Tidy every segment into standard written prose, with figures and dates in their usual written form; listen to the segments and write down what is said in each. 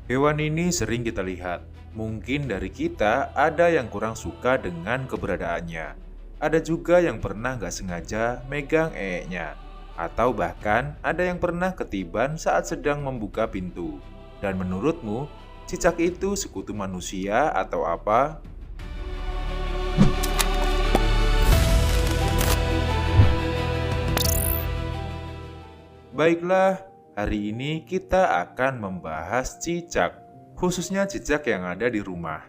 Hewan ini sering kita lihat. Mungkin dari kita ada yang kurang suka dengan keberadaannya. Ada juga yang pernah nggak sengaja megang ee-nya. Atau bahkan ada yang pernah ketiban saat sedang membuka pintu. Dan menurutmu, cicak itu sekutu manusia atau apa? Baiklah, hari ini kita akan membahas cicak, khususnya cicak yang ada di rumah.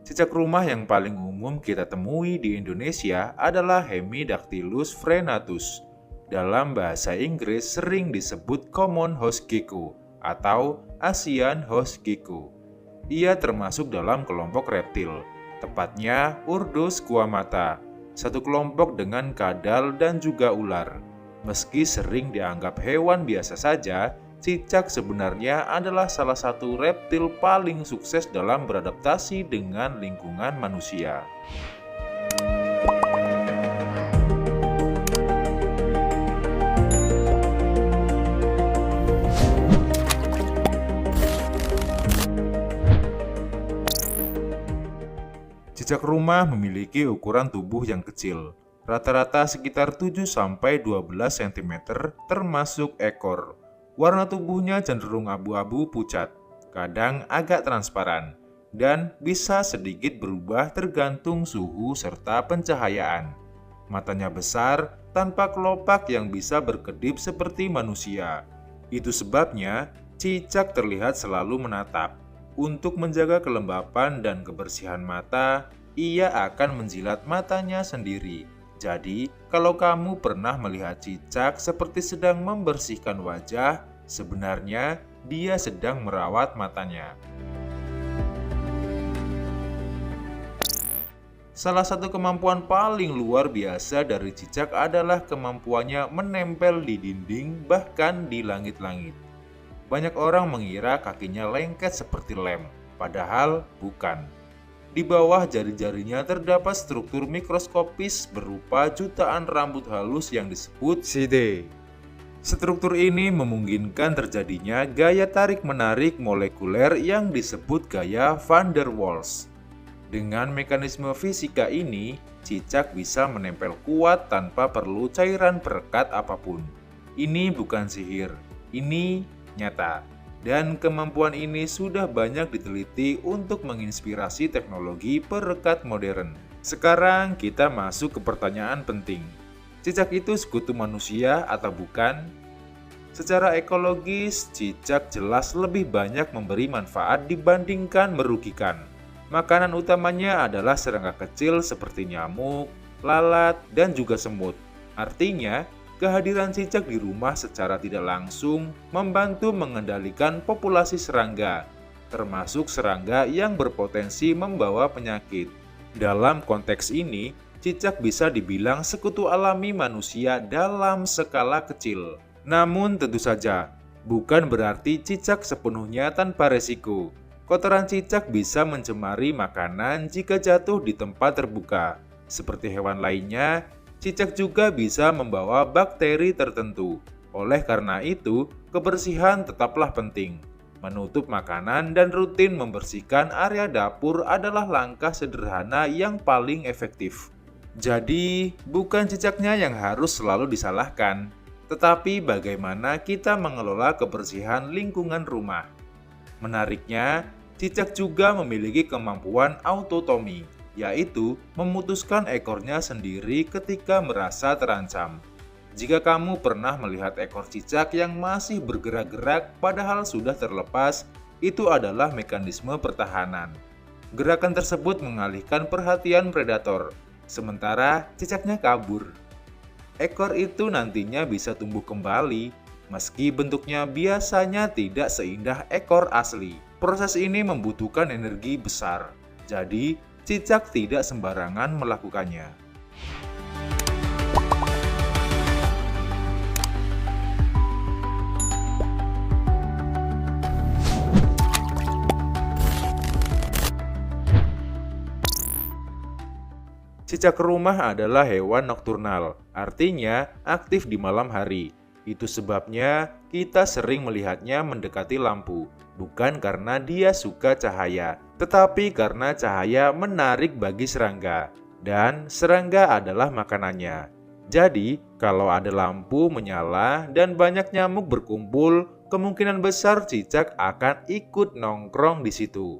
Cicak rumah yang paling umum kita temui di Indonesia adalah Hemidactylus frenatus. Dalam bahasa Inggris sering disebut common house gecko atau Asian house gecko. Ia termasuk dalam kelompok reptil, tepatnya Ursus squamata, satu kelompok dengan kadal dan juga ular. Meski sering dianggap hewan biasa saja, cicak sebenarnya adalah salah satu reptil paling sukses dalam beradaptasi dengan lingkungan manusia. Cicak rumah memiliki ukuran tubuh yang kecil, rata-rata sekitar 7-12 cm termasuk ekor. Warna tubuhnya cenderung abu-abu pucat, kadang agak transparan, dan bisa sedikit berubah tergantung suhu serta pencahayaan. Matanya besar, tanpa kelopak yang bisa berkedip seperti manusia. Itu sebabnya cicak terlihat selalu menatap. Untuk menjaga kelembapan dan kebersihan mata, ia akan menjilat matanya sendiri. Jadi, kalau kamu pernah melihat cicak seperti sedang membersihkan wajah, sebenarnya dia sedang merawat matanya. Salah satu kemampuan paling luar biasa dari cicak adalah kemampuannya menempel di dinding, bahkan di langit-langit. Banyak orang mengira kakinya lengket seperti lem, padahal bukan. Di bawah jari-jarinya terdapat struktur mikroskopis berupa jutaan rambut halus yang disebut zide. Struktur ini memungkinkan terjadinya gaya tarik-menarik molekuler yang disebut gaya van der Waals. Dengan mekanisme fisika ini, cicak bisa menempel kuat tanpa perlu cairan perekat apapun. Ini bukan sihir, ini nyata. Dan kemampuan ini sudah banyak diteliti untuk menginspirasi teknologi perekat modern. Sekarang kita masuk ke pertanyaan penting. Cicak itu sekutu manusia atau bukan? Secara ekologis, cicak jelas lebih banyak memberi manfaat dibandingkan merugikan. Makanan utamanya adalah serangga kecil seperti nyamuk, lalat, dan juga semut. Artinya, kehadiran cicak di rumah secara tidak langsung membantu mengendalikan populasi serangga, termasuk serangga yang berpotensi membawa penyakit. Dalam konteks ini, cicak bisa dibilang sekutu alami manusia dalam skala kecil. Namun tentu saja, bukan berarti cicak sepenuhnya tanpa resiko. Kotoran cicak bisa mencemari makanan jika jatuh di tempat terbuka. Seperti hewan lainnya, cicak juga bisa membawa bakteri tertentu. Oleh karena itu, kebersihan tetaplah penting. Menutup makanan dan rutin membersihkan area dapur adalah langkah sederhana yang paling efektif. Jadi, bukan cicaknya yang harus selalu disalahkan, tetapi bagaimana kita mengelola kebersihan lingkungan rumah. Menariknya, cicak juga memiliki kemampuan autotomi, yaitu memutuskan ekornya sendiri ketika merasa terancam. Jika kamu pernah melihat ekor cicak yang masih bergerak-gerak padahal sudah terlepas, itu adalah mekanisme pertahanan. Gerakan tersebut mengalihkan perhatian predator, sementara cicaknya kabur. Ekor itu nantinya bisa tumbuh kembali, meski bentuknya biasanya tidak seindah ekor asli. Proses ini membutuhkan energi besar, jadi cicak tidak sembarangan melakukannya. Cicak rumah adalah hewan nokturnal, artinya aktif di malam hari. Itu sebabnya kita sering melihatnya mendekati lampu, bukan karena dia suka cahaya, tetapi karena cahaya menarik bagi serangga, dan serangga adalah makanannya. Jadi, kalau ada lampu menyala dan banyak nyamuk berkumpul, kemungkinan besar cicak akan ikut nongkrong di situ.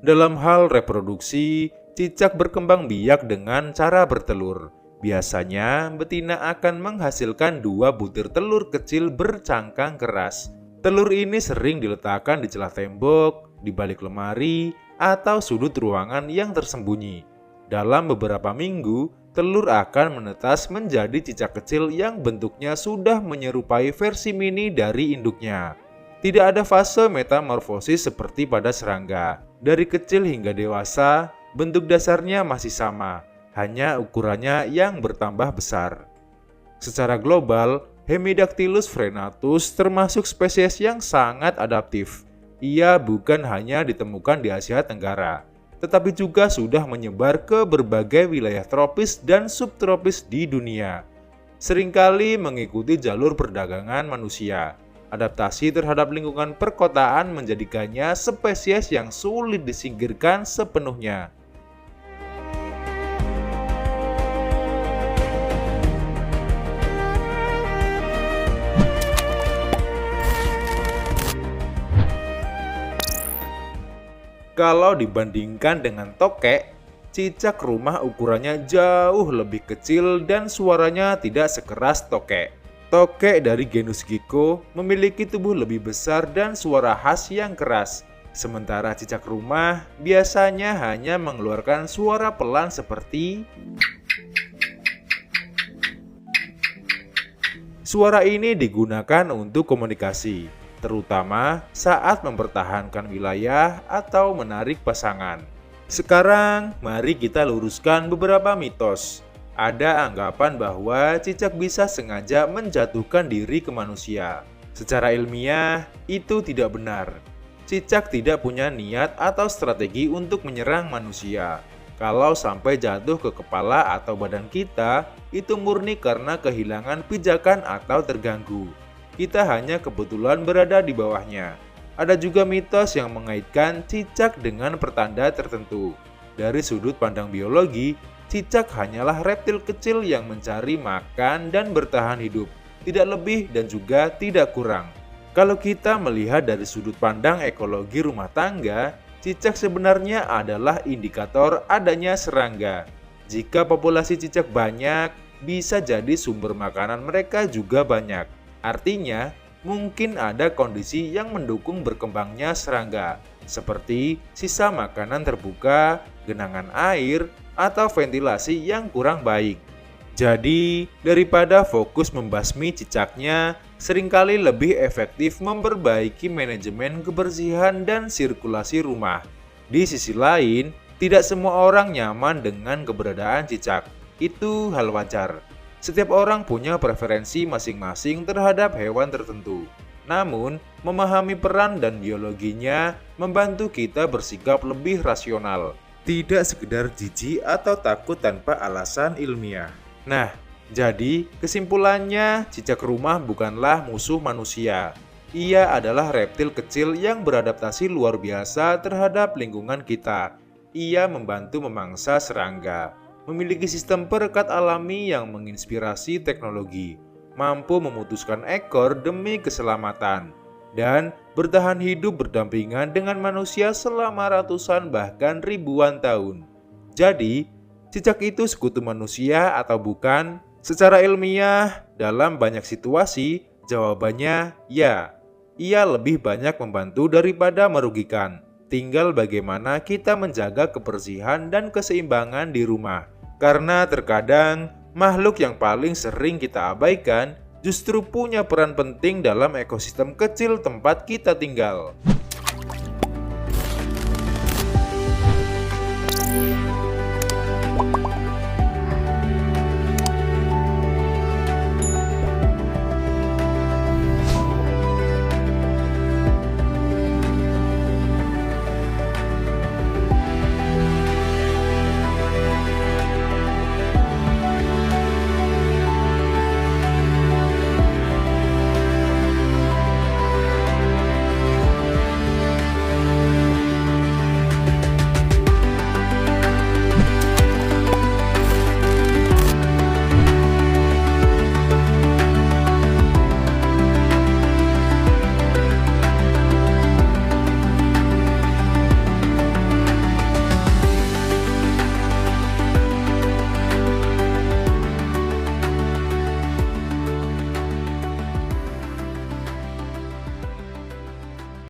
Dalam hal reproduksi, cicak berkembang biak dengan cara bertelur. Biasanya, betina akan menghasilkan 2 butir telur kecil bercangkang keras. Telur ini sering diletakkan di celah tembok, di balik lemari, atau sudut ruangan yang tersembunyi. Dalam beberapa minggu, telur akan menetas menjadi cicak kecil yang bentuknya sudah menyerupai versi mini dari induknya. Tidak ada fase metamorfosis seperti pada serangga. Dari kecil hingga dewasa, bentuk dasarnya masih sama, hanya ukurannya yang bertambah besar. Secara global, Hemidactylus frenatus termasuk spesies yang sangat adaptif. Ia bukan hanya ditemukan di Asia Tenggara, tetapi juga sudah menyebar ke berbagai wilayah tropis dan subtropis di dunia. Seringkali mengikuti jalur perdagangan manusia. Adaptasi terhadap lingkungan perkotaan menjadikannya spesies yang sulit disingkirkan sepenuhnya. Kalau dibandingkan dengan tokek, cicak rumah ukurannya jauh lebih kecil dan suaranya tidak sekeras tokek. Tokek dari genus Gecko memiliki tubuh lebih besar dan suara khas yang keras. Sementara cicak rumah biasanya hanya mengeluarkan suara pelan seperti suara ini digunakan untuk komunikasi, terutama saat mempertahankan wilayah atau menarik pasangan. Sekarang, mari kita luruskan beberapa mitos. Ada anggapan bahwa cicak bisa sengaja menjatuhkan diri ke manusia. Secara ilmiah, itu tidak benar. Cicak tidak punya niat atau strategi untuk menyerang manusia. Kalau sampai jatuh ke kepala atau badan kita, itu murni karena kehilangan pijakan atau terganggu. Kita hanya kebetulan berada di bawahnya. Ada juga mitos yang mengaitkan cicak dengan pertanda tertentu. Dari sudut pandang biologi, cicak hanyalah reptil kecil yang mencari makan dan bertahan hidup, tidak lebih dan juga tidak kurang. Kalau kita melihat dari sudut pandang ekologi rumah tangga, cicak sebenarnya adalah indikator adanya serangga. Jika populasi cicak banyak, bisa jadi sumber makanan mereka juga banyak. Artinya, mungkin ada kondisi yang mendukung berkembangnya serangga, seperti sisa makanan terbuka, genangan air, atau ventilasi yang kurang baik. Jadi, daripada fokus membasmi cicaknya, seringkali lebih efektif memperbaiki manajemen kebersihan dan sirkulasi rumah. Di sisi lain, tidak semua orang nyaman dengan keberadaan cicak. Itu hal wajar. Setiap orang punya preferensi masing-masing terhadap hewan tertentu. Namun, memahami peran dan biologinya membantu kita bersikap lebih rasional. Tidak sekedar jijik atau takut tanpa alasan ilmiah. Nah, jadi kesimpulannya cicak rumah bukanlah musuh manusia. Ia adalah reptil kecil yang beradaptasi luar biasa terhadap lingkungan kita. Ia membantu memangsa serangga, memiliki sistem perekat alami yang menginspirasi teknologi, mampu memutuskan ekor demi keselamatan, dan bertahan hidup berdampingan dengan manusia selama ratusan bahkan ribuan tahun. Jadi, cicak itu sekutu manusia atau bukan? Secara ilmiah, dalam banyak situasi, jawabannya ya. Ia lebih banyak membantu daripada merugikan. Tinggal bagaimana kita menjaga kebersihan dan keseimbangan di rumah. Karena terkadang, makhluk yang paling sering kita abaikan justru punya peran penting dalam ekosistem kecil tempat kita tinggal.